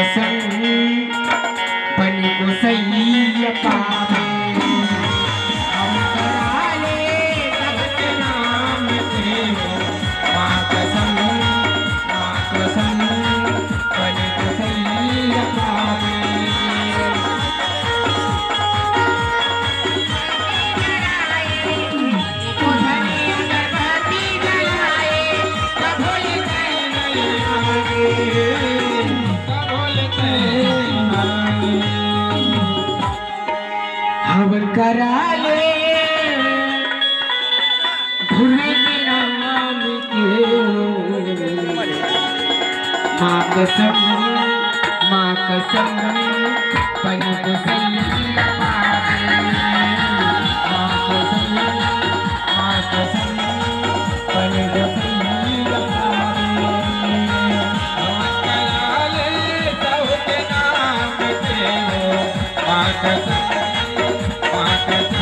कसम बन को सही पावे हम करा ले तख्त नाम तेरे माँ कसम बन को सही पावे हवन करा ले भूले तेरा नाम के माँ कसम बन को सही पावे माँ कसम बन को सही पावे कसम